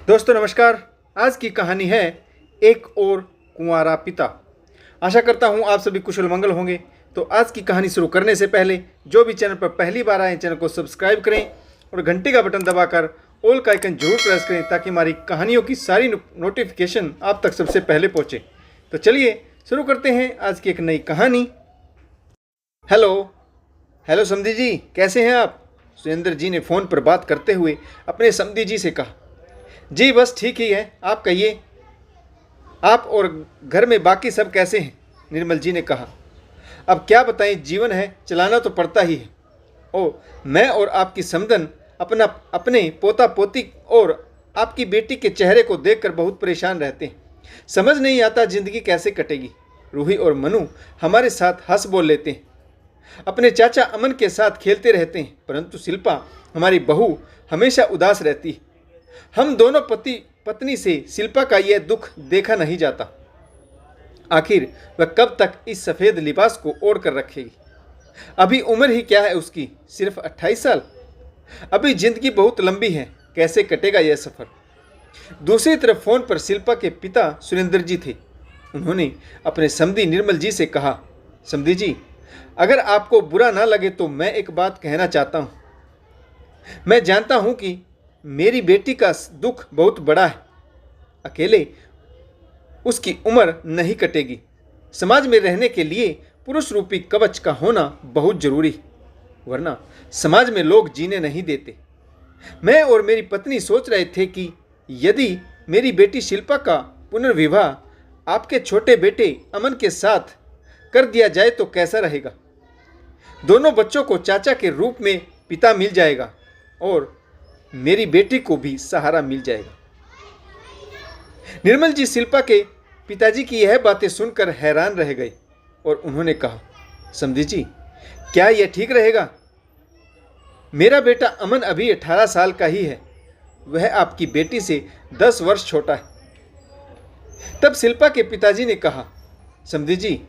दोस्तों नमस्कार। आज की कहानी है एक और कुंवारा पिता। आशा करता हूँ आप सभी कुशल मंगल होंगे। तो आज की कहानी शुरू करने से पहले जो भी चैनल पर पहली बार आए चैनल को सब्सक्राइब करें और घंटी का बटन दबाकर ऑल का आइकन जरूर प्रेस करें ताकि हमारी कहानियों की सारी नोटिफिकेशन आप तक सबसे पहले पहुँचे। तो चलिए शुरू करते हैं आज की एक नई कहानी। हेलो समधी जी, कैसे हैं आप? सुरेंद्र जी ने फ़ोन पर बात करते हुए अपने समधी जी से कहा। जी बस ठीक ही है, आप कहिए, आप और घर में बाकी सब कैसे हैं? निर्मल जी ने कहा। अब क्या बताएं, जीवन है, चलाना तो पड़ता ही है। ओ, मैं और आपकी समधन अपने पोता पोती और आपकी बेटी के चेहरे को देखकर बहुत परेशान रहते हैं। समझ नहीं आता ज़िंदगी कैसे कटेगी। रूही और मनु हमारे साथ हंस बोल लेते हैं, अपने चाचा अमन के साथ खेलते रहते हैं, परंतु शिल्पा हमारी बहू हमेशा उदास रहती है। हम दोनों पति पत्नी से शिल्पा का यह दुख देखा नहीं जाता। आखिर वह कब तक इस सफ़ेद लिबास को ओढ़ कर रखेगी? अभी उम्र ही क्या है उसकी, सिर्फ 28 साल। अभी जिंदगी बहुत लंबी है, कैसे कटेगा यह सफ़र? दूसरी तरफ फ़ोन पर शिल्पा के पिता सुरेंद्र जी थे। उन्होंने अपने समधी निर्मल जी से कहा, समधी जी, अगर आपको बुरा ना लगे तो मैं एक बात कहना चाहता हूँ। मैं जानता हूँ कि मेरी बेटी का दुख बहुत बड़ा है। अकेले उसकी उम्र नहीं कटेगी। समाज में रहने के लिए पुरुष रूपी कवच का होना बहुत जरूरी, वरना समाज में लोग जीने नहीं देते। मैं और मेरी पत्नी सोच रहे थे कि यदि मेरी बेटी शिल्पा का पुनर्विवाह आपके छोटे बेटे अमन के साथ कर दिया जाए तो कैसा रहेगा? दोनों बच्चों को चाचा के रूप में पिता मिल जाएगा और मेरी बेटी को भी सहारा मिल जाएगा। निर्मल जी शिल्पा के पिताजी की यह बातें सुनकर हैरान रह गए और उन्होंने कहा, समधी जी, क्या यह ठीक रहेगा? मेरा बेटा अमन अभी 18 साल का ही है, वह आपकी बेटी से 10 वर्ष छोटा है। तब शिल्पा के पिताजी ने कहा, समधी जी,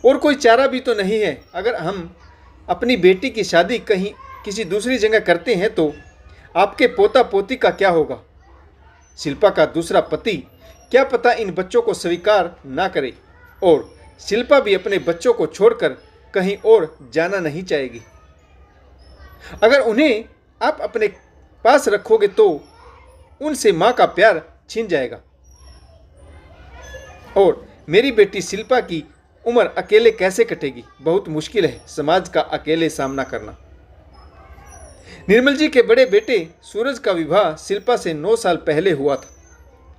और कोई चारा भी तो नहीं है। अगर हम अपनी बेटी की शादी कहीं किसी दूसरी जगह करते हैं तो आपके पोता पोती का क्या होगा? शिल्पा का दूसरा पति क्या पता इन बच्चों को स्वीकार ना करे और शिल्पा भी अपने बच्चों को छोड़कर कहीं और जाना नहीं चाहेगी। अगर उन्हें आप अपने पास रखोगे तो उनसे माँ का प्यार छीन जाएगा और मेरी बेटी शिल्पा की उम्र अकेले कैसे कटेगी? बहुत मुश्किल है समाज का अकेले सामना करना। निर्मल जी के बड़े बेटे सूरज का विवाह शिल्पा से 9 साल पहले हुआ था,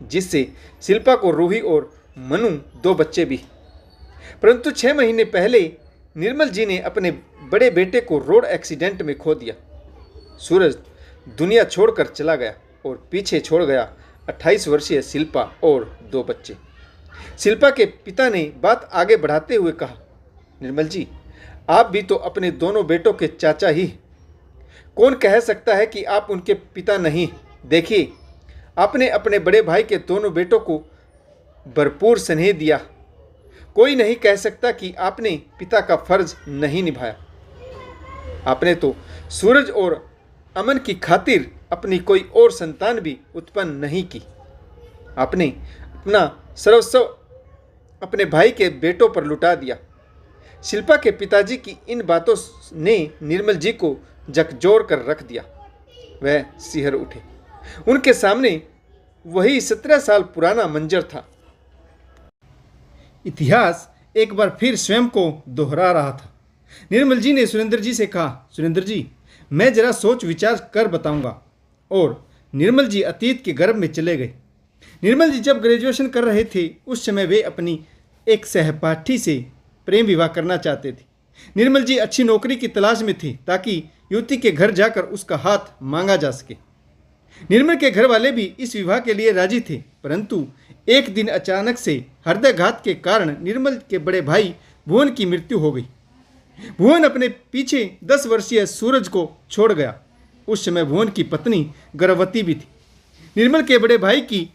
जिससे शिल्पा को रूही और मनु 2 बच्चे भी। परंतु 6 महीने पहले निर्मल जी ने अपने बड़े बेटे को रोड एक्सीडेंट में खो दिया। सूरज दुनिया छोड़कर चला गया और पीछे छोड़ गया 28 वर्षीय शिल्पा और 2 बच्चे। शिल्पा के पिता ने बात आगे बढ़ाते हुए कहा, निर्मल जी, आप भी तो अपने दोनों बेटों के चाचा ही हैं। कौन कह सकता है कि आप उनके पिता नहीं? देखिए, आपने अपने बड़े भाई के दोनों बेटों को भरपूर स्नेह दिया। कोई नहीं कह सकता कि आपने पिता का फर्ज नहीं निभाया। आपने तो सूरज और अमन की खातिर अपनी कोई और संतान भी उत्पन्न नहीं की। आपने अपना सर्वस्व अपने भाई के बेटों पर लुटा दिया। शिल्पा के पिताजी की इन बातों ने निर्मल जी को झकझोर कर रख दिया। वह सिहर उठे। उनके सामने वही 17 साल पुराना मंजर था। इतिहास एक बार फिर स्वयं को दोहरा रहा था। निर्मल जी ने सुरेंद्र जी से कहा, सुरेंद्र जी, मैं जरा सोच विचार कर बताऊंगा। और निर्मल जी अतीत के गर्भ में चले गए। निर्मल जी जब ग्रेजुएशन कर रहे थे उस समय वे अपनी एक सहपाठी से प्रेम विवाह करना चाहते थे। निर्मल जी अच्छी नौकरी की तलाश में थे ताकि युवती के घर जाकर उसका हाथ मांगा जा सके। निर्मल के घर वाले भी इस विवाह के लिए राजी थे, परंतु एक दिन अचानक से हृदयघात के कारण निर्मल के बड़े भाई भुवन की मृत्यु हो गई। भुवन अपने पीछे 10 वर्षीय सूरज को छोड़ गया। उस समय भुवन की पत्नी गर्भवती भी थी। निर्मल के बड़े भाई की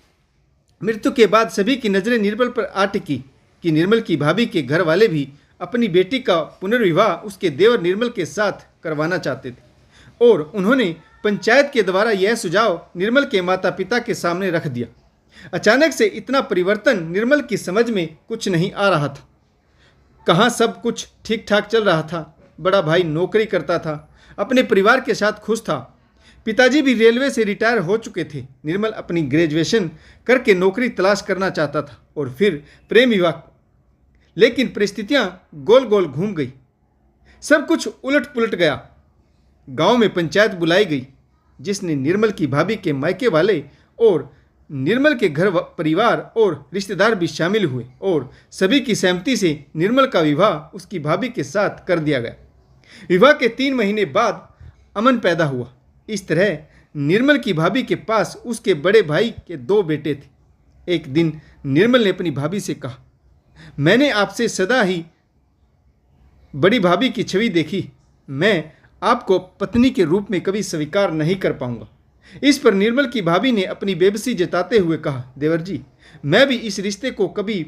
मृत्यु के बाद सभी की नज़रें निर्मल पर आ टिकी कि निर्मल की भाभी के घर वाले भी अपनी बेटी का पुनर्विवाह उसके देवर निर्मल के साथ करवाना चाहते थे। और उन्होंने पंचायत के द्वारा यह सुझाव निर्मल के माता पिता के सामने रख दिया। अचानक से इतना परिवर्तन निर्मल की समझ में कुछ नहीं आ रहा था। कहाँ सब कुछ ठीक ठाक चल रहा था। बड़ा भाई नौकरी करता था, अपने परिवार के साथ खुश था। पिताजी भी रेलवे से रिटायर हो चुके थे। निर्मल अपनी ग्रेजुएशन करके नौकरी तलाश करना चाहता था और फिर प्रेम विवाह, लेकिन परिस्थितियां गोल गोल घूम गई। सब कुछ उलट पुलट गया। गांव में पंचायत बुलाई गई, जिसने निर्मल की भाभी के मायके वाले और निर्मल के घर परिवार और रिश्तेदार भी शामिल हुए और सभी की सहमति से निर्मल का विवाह उसकी भाभी के साथ कर दिया गया। विवाह के 3 महीने बाद अमन पैदा हुआ। इस तरह निर्मल की भाभी के पास उसके बड़े भाई के 2 बेटे थे। एक दिन निर्मल ने अपनी भाभी से कहा, मैंने आपसे सदा ही बड़ी भाभी की छवि देखी। मैं आपको पत्नी के रूप में कभी स्वीकार नहीं कर पाऊंगा। इस पर निर्मल की भाभी ने अपनी बेबसी जताते हुए कहा, देवर जी, मैं भी इस रिश्ते को कभी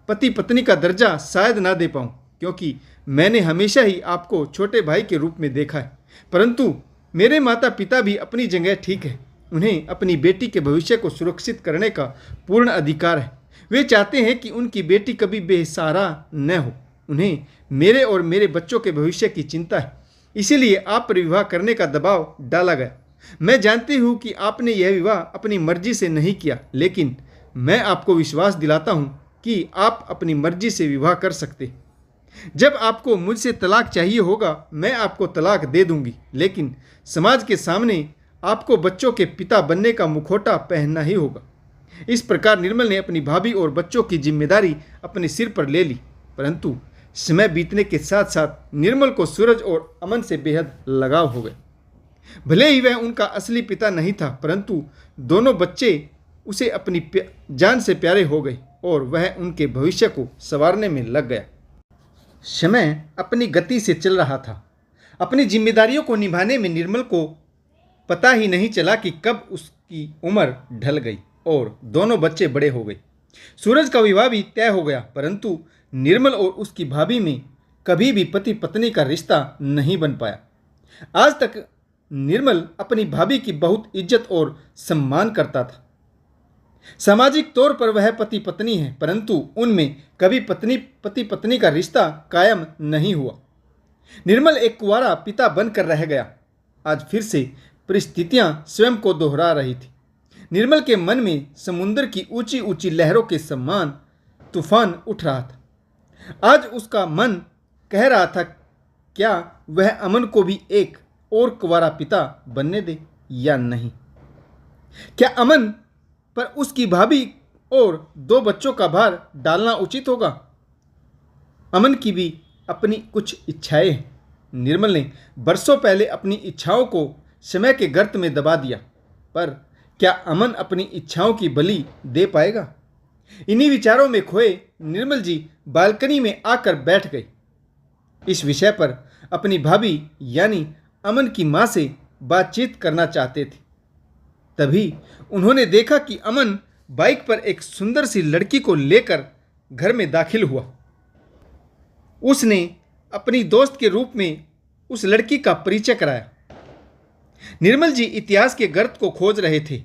पति पत्नी का दर्जा शायद ना दे पाऊं, क्योंकि मैंने हमेशा ही आपको छोटे भाई के रूप में देखा है। परंतु मेरे माता पिता भी अपनी जगह ठीक है। उन्हें अपनी बेटी के भविष्य को सुरक्षित करने का पूर्ण अधिकार है। वे चाहते हैं कि उनकी बेटी कभी बेसहारा न हो। उन्हें मेरे और मेरे बच्चों के भविष्य की चिंता है। इसीलिए आप पर विवाह करने का दबाव डाला गया। मैं जानती हूँ कि आपने यह विवाह अपनी मर्जी से नहीं किया, लेकिन मैं आपको विश्वास दिलाता हूँ कि आप अपनी मर्जी से विवाह कर सकते। जब आपको मुझसे तलाक चाहिए होगा, मैं आपको तलाक दे दूंगी, लेकिन समाज के सामने आपको बच्चों के पिता बनने का मुखौटा पहनना ही होगा। इस प्रकार निर्मल ने अपनी भाभी और बच्चों की जिम्मेदारी अपने सिर पर ले ली। परंतु समय बीतने के साथ साथ निर्मल को सूरज और अमन से बेहद लगाव हो गया। भले ही वह उनका असली पिता नहीं था, परंतु दोनों बच्चे उसे अपनी जान से प्यारे हो गए और वह उनके भविष्य को संवारने में लग गया। समय अपनी गति से चल रहा था। अपनी जिम्मेदारियों को निभाने में निर्मल को पता ही नहीं चला कि कब उसकी उम्र ढल गई और दोनों बच्चे बड़े हो गए। सूरज का विवाह भी तय हो गया, परंतु निर्मल और उसकी भाभी में कभी भी पति पत्नी का रिश्ता नहीं बन पाया। आज तक निर्मल अपनी भाभी की बहुत इज्जत और सम्मान करता था। सामाजिक तौर पर वह पति पत्नी है, परंतु उनमें कभी पति पत्नी का रिश्ता कायम नहीं हुआ। निर्मल एक कुंवारा पिता बनकर रह गया। आज फिर से परिस्थितियां स्वयं को दोहरा रही थी। निर्मल के मन में समुद्र की ऊंची ऊंची लहरों के समान तूफान उठ रहा था। आज उसका मन कह रहा था, क्या वह अमन को भी एक और कुंवारा पिता बनने दे या नहीं? क्या अमन पर उसकी भाभी और 2 बच्चों का भार डालना उचित होगा? अमन की भी अपनी कुछ इच्छाएं हैं। निर्मल ने बरसों पहले अपनी इच्छाओं को समय के गर्त में दबा दिया, पर क्या अमन अपनी इच्छाओं की बलि दे पाएगा? इन्हीं विचारों में खोए निर्मल जी बालकनी में आकर बैठ गए। इस विषय पर अपनी भाभी यानी अमन की मां से बातचीत करना चाहते थे। तभी उन्होंने देखा कि अमन बाइक पर एक सुंदर सी लड़की को लेकर घर में दाखिल हुआ। उसने अपनी दोस्त के रूप में उस लड़की का परिचय कराया। निर्मल जी इतिहास के गर्त को खोज रहे थे।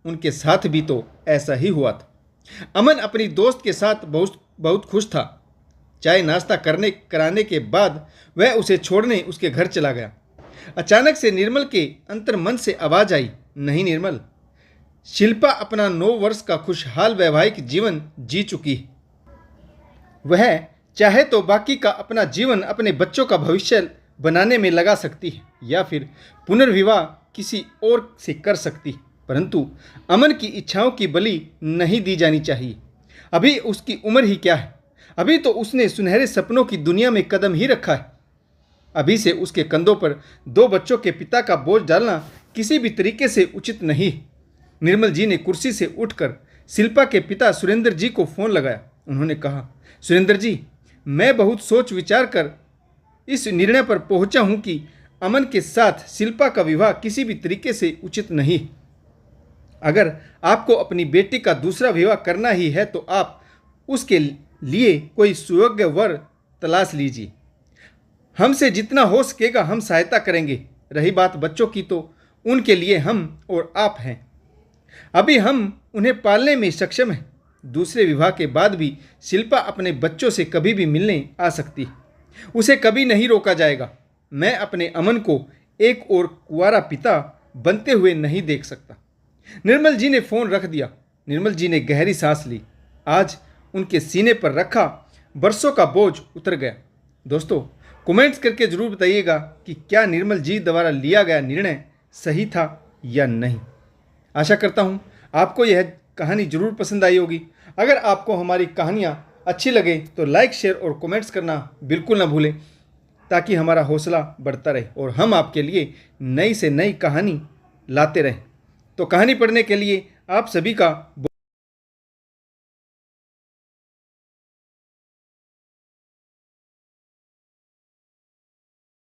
उनके साथ भी तो ऐसा ही हुआ था। अमन अपनी दोस्त के साथ बहुत खुश था। चाय नाश्ता कराने के बाद वह उसे छोड़ने उसके घर चला गया। अचानक से निर्मल के अंतर्मन से आवाज आई, नहीं निर्मल, शिल्पा अपना 9 वर्ष का खुशहाल वैवाहिक जीवन जी चुकी है। वह चाहे तो बाकी का अपना जीवन अपने बच्चों का भविष्य बनाने में लगा सकती है या फिर पुनर्विवाह किसी और से कर सकती है, परंतु अमन की इच्छाओं की बलि नहीं दी जानी चाहिए। अभी उसकी उम्र ही क्या है? अभी तो उसने सुनहरे सपनों की दुनिया में कदम ही रखा है। अभी से उसके कंधों पर 2 बच्चों के पिता का बोझ डालना किसी भी तरीके से उचित नहीं है। निर्मल जी ने कुर्सी से उठकर शिल्पा के पिता सुरेंद्र जी को फ़ोन लगाया। उन्होंने कहा, सुरेंद्र जी, मैं बहुत सोच विचार कर इस निर्णय पर पहुंचा हूं कि अमन के साथ शिल्पा का विवाह किसी भी तरीके से उचित नहीं है। अगर आपको अपनी बेटी का दूसरा विवाह करना ही है तो आप उसके लिए कोई सुयोग्य वर तलाश लीजिए। हमसे जितना हो सकेगा हम सहायता करेंगे। रही बात बच्चों की तो उनके लिए हम और आप हैं। अभी हम उन्हें पालने में सक्षम हैं। दूसरे विवाह के बाद भी शिल्पा अपने बच्चों से कभी भी मिलने आ सकती है। उसे कभी नहीं रोका जाएगा। मैं अपने अमन को एक और कुंवारा पिता बनते हुए नहीं देख सकता। निर्मल जी ने फ़ोन रख दिया। निर्मल जी ने गहरी सांस ली। आज उनके सीने पर रखा बरसों का बोझ उतर गया। दोस्तों, कमेंट्स करके ज़रूर बताइएगा कि क्या निर्मल जी द्वारा लिया गया निर्णय सही था या नहीं। आशा करता हूँ आपको यह कहानी ज़रूर पसंद आई होगी। अगर आपको हमारी कहानियाँ अच्छी लगे तो लाइक, शेयर और कमेंट्स करना बिल्कुल ना भूलें, ताकि हमारा हौसला बढ़ता रहे और हम आपके लिए नई से नई कहानी लाते रहें। तो कहानी पढ़ने के लिए आप सभी का